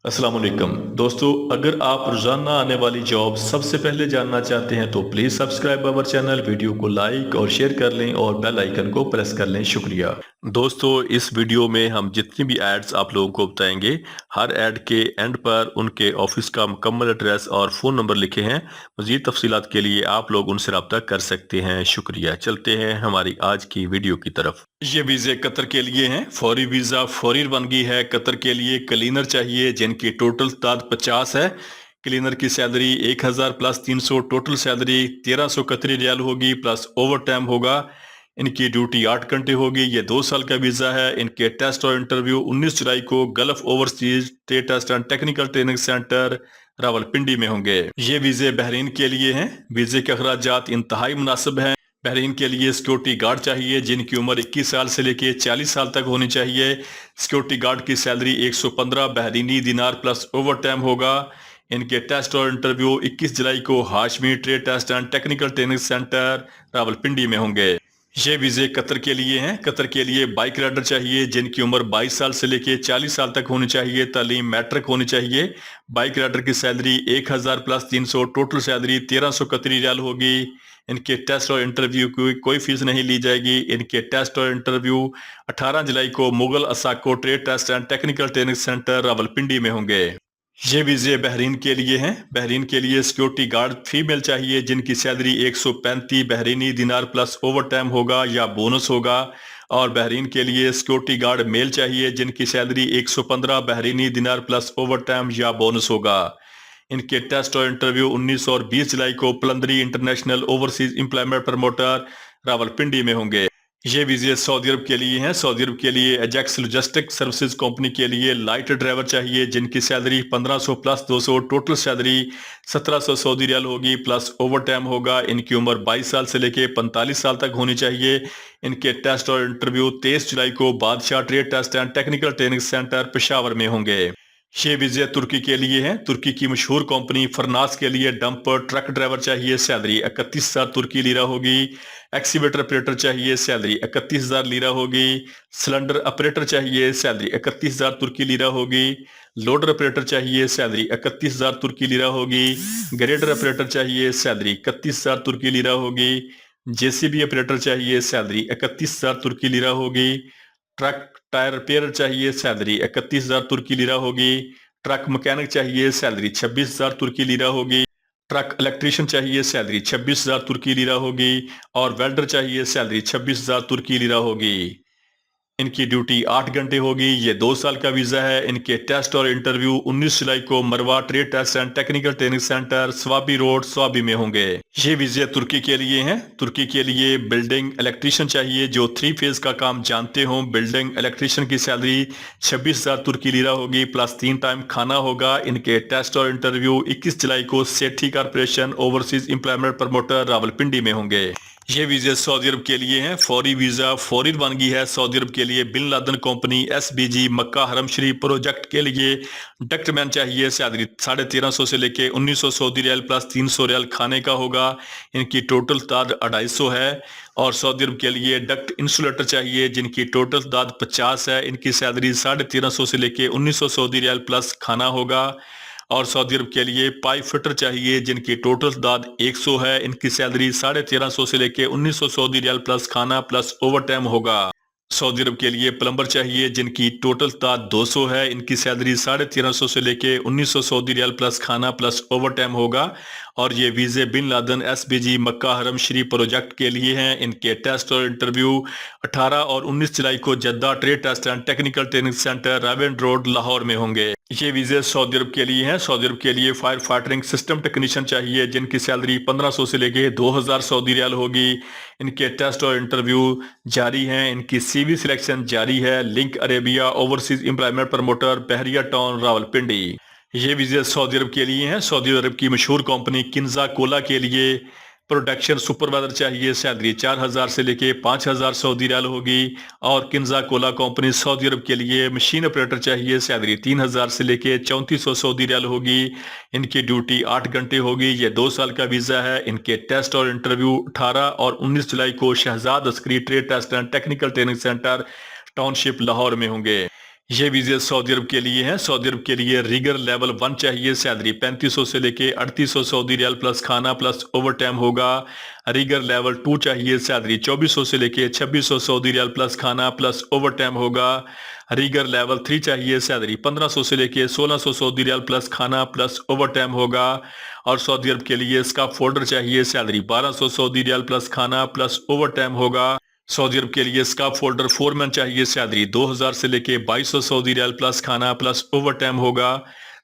السلام علیکم دوستو، اگر آپ روزانہ آنے والی جاب سب سے پہلے جاننا چاہتے ہیں تو please subscribe our channel, video کو لائک اور شیئر کر لیں اور بیل آئیکن کو پریس کر لیں۔ شکریہ دوستو، اس ویڈیو میں ہم جتنی بھی ایڈز آپ لوگوں کو بتائیں گے، ہر ایڈ کے اینڈ پر ان کے آفس کا مکمل ایڈریس اور فون نمبر لکھے ہیں۔ مزید تفصیلات کے لیے آپ لوگ ان سے رابطہ کر سکتے ہیں۔ شکریہ۔ چلتے ہیں ہماری آج کی ویڈیو کی طرف۔ یہ ویزے قطر کے لیے ہیں، فوری ویزا، فوری روانگی ہے۔ قطر کے لیے کلینر چاہیے جن کی ٹوٹل تعداد 50 ہے۔ کلینر کی سیلری 1000 پلس 300، ٹوٹل سیلری 1300 قطری ریال ہوگی، پلس اوور ٹائم ہوگا۔ ان کی ڈیوٹی 8 گھنٹے ہوگی۔ یہ 2 سال کا ویزا ہے۔ ان کے ٹیسٹ اور انٹرویو 19 جولائی کو Gulf Overseas trade test and technical training centre Rawalpindi میں ہوں گے۔ یہ ویزے بحرین کے لیے ہیں۔ ویزے کے اخراجات انتہائی مناسب ہیں۔ بحرین کے لیے سیکیورٹی گارڈ چاہیے جن کی عمر 21 سال سے لے کے 40 سال تک ہونی چاہیے۔ سیکیورٹی گارڈ کی سیلری 115 بحرینی دینار پلس اوور ٹائم ہوگا۔ ان کے ٹیسٹ اور انٹرویو 21 جولائی کو Hashmi trade test and technical training centre Rawalpindi میں ہوں گے۔ یہ ویزے قطر کے لیے ہیں۔ قطر کے لیے بائک رائڈر چاہیے جن کی عمر 22 سال سے لے کے 40 سال تک ہونی چاہیے۔ تعلیم میٹرک ہونی چاہیے۔ بائک رائڈر کی سیلری 1000 پلس 300، ٹوٹل سیلری 1300 قطری ریال ہوگی۔ ان کے ٹیسٹ اور انٹرویو کی کوئی فیس نہیں لی جائے گی۔ ان کے ٹیسٹ اور انٹرویو 18 جولائی کو Mughal Asako trade test and technical training centre Rawalpindi میں ہوں گے۔ یہ ویزے بحرین کے لیے ہیں۔ بحرین کے لیے سیکیورٹی گارڈ فیمیل چاہیے جن کی سیلری 135 بحرینی دینار پلس اوور ٹائم ہوگا یا بونس ہوگا۔ اور بحرین کے لیے سیکیورٹی گارڈ میل چاہیے جن کی سیلری 115 بحرینی دینار پلس اوور ٹائم یا بونس ہوگا۔ ان کے ٹیسٹ اور انٹرویو 19 اور 20 جولائی کو Palandri international overseas employment promoter Rawalpindi میں ہوں گے۔ یہ ویزے سعودی عرب کے لیے ہیں۔ سعودی عرب کے لیے ایجیکس لاجسٹک سروسز کمپنی کے لیے لائٹ ڈرائیور چاہیے جن کی سیلری 1500 پلس 200، ٹوٹل سیلری 1700 سعودی ریال ہوگی، پلس اوور ٹائم ہوگا۔ ان کی عمر 22 سال سے لے کے 45 سال تک ہونی چاہیے۔ ان کے ٹیسٹ اور انٹرویو 23 جولائی کو Badshah trade test and technical training centre Peshawar میں ہوں گے۔ یہ ویزے ترکی کے لیے ہیں۔ ترکی کی مشہور کمپنی فرناس کے لیے ڈمپر ٹرک ڈرائیور چاہیے، سیلری 31,000 ترکی لیرہ ہوگی۔ ایکسیویٹر آپریٹر چاہیے، سیلری 31,000 لیرہ ہوگی۔ سلنڈر آپریٹر چاہیے، سیلری 31,000 ترکی لیرہ ہوگی۔ لوڈر آپریٹر چاہیے، سیلری 31,000 ترکی لیرہ ہوگی۔ گریڈر آپریٹر چاہیے، سیلری 31,000 ترکی لیرہ ہوگی۔ جے سی بی آپریٹر چاہیے، سیلری 31,000 ترکی لیرہ ہوگی۔ ٹرک ٹائر ریپیئر چاہیے، سیلری 31,000 ترکی لیرہ ہوگی۔ ٹرک مکینک چاہیے، سیلری 26,000 ترکی لیرہ ہوگی۔ ٹرک الیکٹریشین چاہیے، سیلری 26,000 ترکی لیرہ ہوگی۔ اور ویلڈر چاہیے، سیلری 26,000 ترکی لیرہ ہوگی۔ ان کی ڈیوٹی 8 گھنٹے ہوگی۔ یہ 2 سال کا ویزا ہے۔ ان کے ٹیسٹ اور انٹرویو 19 جولائی کو Marwa trade test and technical training centre Swabi road Swabi میں ہوں گے۔ یہ ویزے ترکی کے لیے ہیں۔ ترکی کے لیے بلڈنگ الیکٹریشین چاہیے جو 3 فیز کا کام جانتے ہوں۔ بلڈنگ الیکٹریشین کی سیلری 26,000 ترکی لیرہ ہوگی، پلس 3 ٹائم کھانا ہوگا۔ ان کے ٹیسٹ اور انٹرویو 21 جولائی کو Sethi corporation overseas employment promoter Rawalpindi میں ہوں گے۔ یہ ویزے سعودی عرب کے لیے ہیں۔ فوری ویزا، فوری روانگی ہے۔ سعودی عرب کے لیے Bin Laden company S B G Makkah Haram Sharif project کے لیے ڈکٹ مین چاہیے، سیلری 1350 سے لے کے 1900 سعودی ریال پلس 300 ریال کھانے کا ہوگا۔ ان کی ٹوٹل تعداد 250 ہے۔ اور سعودی عرب کے لیے ڈکٹ انسولیٹر چاہیے جن کی ٹوٹل تعداد 50 ہے۔ ان کی سیلری 1350 سے لے کے 1900 سعودی ریال پلس کھانا ہوگا۔ اور سعودی عرب کے لیے پائپ فٹر چاہیے جن کی ٹوٹل تعداد 100 ہے۔ ان کی سیلری 1350 سے لے کے 1900 سعودی ریال پلس کھانا پلس اوور ٹائم ہوگا۔ سعودی عرب کے لیے پلمبر چاہیے جن کی ٹوٹل تعداد 200 ہے۔ ان کی سیلری 1350 سے لے کے 1900 سعودی ریال پلس کھانا پلس اوور ٹائم ہوگا۔ اور یہ ویزے Bin Laden S B G Makkah Haram Sharif project کے لیے ہیں۔ ان کے ٹیسٹ اور انٹرویو 18 اور 19 جولائی کو Jeddah trade test and technical training centre round road Lahore میں ہوں گے۔ یہ ویزے سعودی عرب کے لیے ہیں۔ سعودی عرب کے لیے فائر فائٹنگ سسٹم ٹیکنیشین چاہیے جن کی سیلری 1500 سے لے کے 2000 سعودی ریال ہوگی۔ ان کے ٹیسٹ اور انٹرویو جاری ہیں۔ ان کی سی وی سلیکشن جاری ہے۔ Link Arabia overseas employment promoter بحریہ ٹاؤن راولپنڈی۔ یہ ویزے سعودی عرب کے لیے ہیں۔ سعودی عرب کی مشہور کمپنی کنزا کولا کے لیے پروڈکشن سپروائزر چاہیے، سیلری 4000 سے لے کے 5000 سعودی ریال ہوگی۔ اور کنزا کولا کمپنی سعودی عرب کے لیے مشین آپریٹر چاہیے، سیلری 3000 سے لے کے 3400 سعودی ریال ہوگی۔ ان کی ڈیوٹی 8 گھنٹے ہوگی۔ یہ 2 سال کا ویزا ہے۔ ان کے ٹیسٹ اور انٹرویو 18 اور 19 جولائی کو Shahzad Askari trade test and technical training centre township Lahore میں ہوں گے۔ یہ ویزے سعودی عرب کے لیے ہیں۔ سعودی عرب کے لیے ریگر لیول 1 چاہیے، سیلری 3500 سے لے کے 3800 سعودی ریال پلس کھانا پلس اوور ٹائم ہوگا۔ ریگر لیول 2 چاہیے، سیلری 2400 سے لے کے 2600 سعودی ریال پلس کھانا پلس اوور ٹائم ہوگا۔ ریگر لیول 3 چاہیے، سیلری 1500 سے لے کے 1600 سعودی ریال پلس کھانا پلس اوور ٹائم ہوگا۔ اور سعودی عرب کے لیے اسکاف فولڈر چاہیے، سیلری 1200 سعودی ریال پلس کھانا پلس اوور ٹائم ہوگا۔ سعودی عرب کے لیے اسکاف فولڈر فورمین چاہیے، سیلری 2000 سے لے کے 2200 سعودی ریال پلس کھانا پلس اوور ٹائم ہوگا۔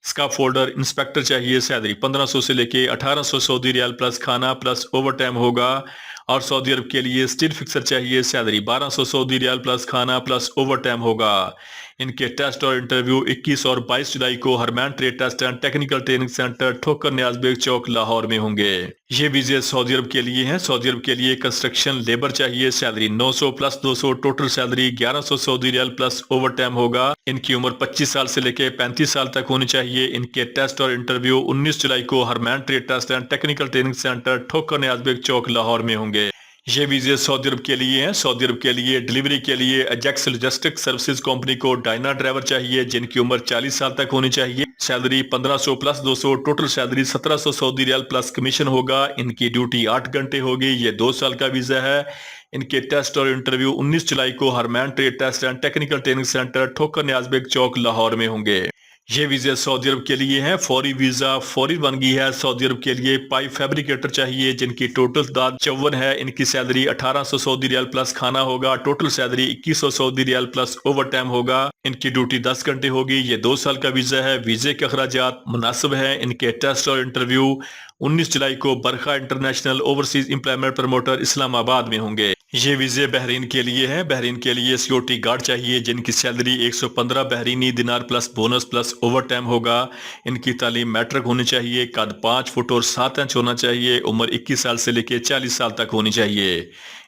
اسکاف فولڈر انسپیکٹر چاہیے، سیلری 1500 سے لے کے 1800 سعودی ریال پلس کھانا پلس اوور ٹائم ہوگا۔ اور سعودی عرب کے لیے اسٹیل فکسر چاہیے، سیلری 1200 سعودی ریال پلس کھانا پلس اوور ٹائم ہوگا۔ ان کے ٹیسٹ اور انٹرویو 21 اور 22 جولائی کو Herman trade test and technical training centre Thokar Niaz bag چوک لاہور میں ہوں گے۔ یہ ویزے سعودی عرب کے لیے ہیں۔ سعودی عرب کے لیے کنسٹرکشن لیبر چاہیے، سیلری 900 پلس 200 ٹوٹل سیلری 1100 سعودی ریال پلس اوور ٹائم ہوگا۔ ان کی عمر 25 سال سے لے کے 35 سال تک ہونی چاہیے۔ ان کے ٹیسٹ اور انٹرویو 19 جولائی کو Herman trade test and technical training centre Thokar Niaz bag چوک لاہور میں ہوں گے۔ یہ ویزے سعودی عرب کے لیے ہیں۔ سعودی عرب کے لیے ڈیلیوری کے لیے ایجیکس لاجسٹک سروسز کمپنی کو ڈائنا ڈرائیور چاہیے، جن کی عمر 40 سال تک ہونی چاہیے۔ سیلری 1500 پلس 200 ٹوٹل سیلری 1700 سعودی ریال پلس کمیشن ہوگا۔ ان کی ڈیوٹی 8 گھنٹے ہوگی۔ یہ 2 سال کا ویزا ہے۔ ان کے ٹیسٹ اور انٹرویو 19 جولائی کو Herman trade test and technical training centre Thokar Niaz bag چوک لاہور میں ہوں گے۔ یہ ویزے سعودی عرب کے لیے ہیں۔ فوری ویزا فوری بنگی ہے۔ سعودی عرب کے لیے پائپ فیبریکیٹر چاہیے، جن کی ٹوٹل تعداد 54 ہے۔ ان کی سیلری 1800 سعودی ریال پلس کھانا ہوگا۔ ٹوٹل سیلری 2100 سعودی ریال پلس اوور ٹائم ہوگا۔ ان کی ڈیوٹی 10 گھنٹے ہوگی۔ یہ 2 سال کا ویزا ہے۔ ویزے کے اخراجات مناسب ہیں۔ ان کے ٹیسٹ اور انٹرویو 19 جولائی کو برکھا انٹرنیشنل اوورسیز امپلائمنٹ پروموٹر اسلام آباد میں ہوں گے۔ یہ ویزے بحرین کے لیے ہیں۔ بحرین کے لیے سیکورٹی گارڈ چاہیے، جن کی سیلری 115 بحرینی دینار plus bonus plus overtime ہوگا۔ ان کی تعلیم میٹرک ہونی چاہیے۔ قد 5 فٹ اور 7 انچ ہونا چاہیے۔ عمر 21 سال سے لے کے 40 سال تک ہونی چاہیے۔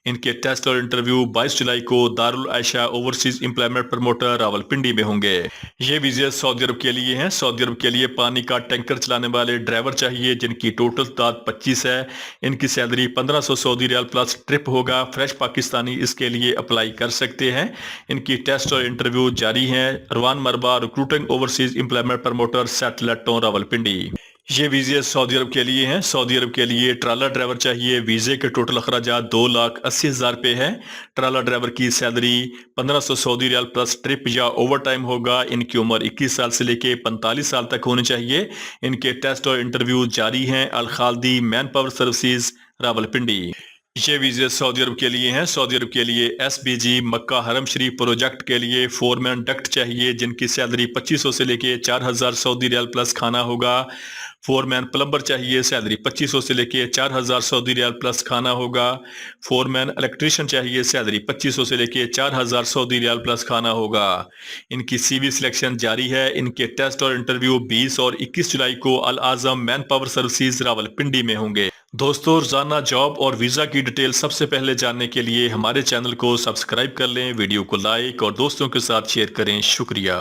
ان کے ٹیسٹ اور انٹرویو 22 جولائی کو دارالعائشہ اوورسیز امپلائمنٹ پروموٹر راولپنڈی میں ہوں گے۔ یہ ویزے سعودی عرب کے لیے ہیں۔ سعودی عرب کے لیے پانی کا ٹینکر چلانے والے ڈرائیور چاہیے، جن کی ٹوٹل تعداد 25 ہے۔ ان کی سیلری 1500 سعودی ریال پلس ٹرپ ہوگا۔ فریش پاکستانی اس کے لیے اپلائی کر سکتے ہیں۔ ان کی ٹیسٹ اور انٹرویو جاری ہیں۔ روان مربع recruiting overseas employment promoter satellite town Rawalpindi. یہ ویزے سعودی عرب کے لیے ہیں۔ سعودی عرب کے لیے ٹرالر ڈرائیور چاہیے۔ ویزے کے ٹوٹل اخراجات 2,80,000 روپے ہیں۔ ٹرالر ڈرائیور کی سیلری 1500 سعودی ریال پلس ٹرپ یا اوور ٹائم ہوگا۔ ان کی عمر 21 سال سے لے کے 45 سال تک ہونی چاہیے۔ ان کے ٹیسٹ اور انٹرویو جاری ہیں۔ الخالدی مین پاور سروسز راولپنڈی۔ یہ ویزے سعودی عرب کے لیے ہیں۔ سعودی عرب کے لیے S B G Makkah Haram Sharif project کے لیے فورمین ڈکٹ چاہیے، جن کی سیلری 2500 سے لے کے 4000 سعودی ریال پلس کھانا ہوگا۔ فورمین پلمبر چاہیے، سیلری 2500 سے لے کے 4000 سعودی ریال پلس کھانا ہوگا۔ فورمین الیکٹریشین چاہیے، سیلری 2500 سے لے کے 4000 سعودی ریال پلس کھانا ہوگا۔ ان کی سی وی سلیکشن جاری ہے۔ ان کے ٹیسٹ اور انٹرویو 20 اور 21 جولائی کو الاعظم مین پاور سروسز راولپنڈی میں ہوں گے۔ دوستو، روزانہ جاب اور ویزا کی ڈیٹیل سب سے پہلے جاننے کے لیے ہمارے چینل کو سبسکرائب کر لیں، ویڈیو کو لائک اور دوستوں کے ساتھ شیئر کریں۔ شکریہ۔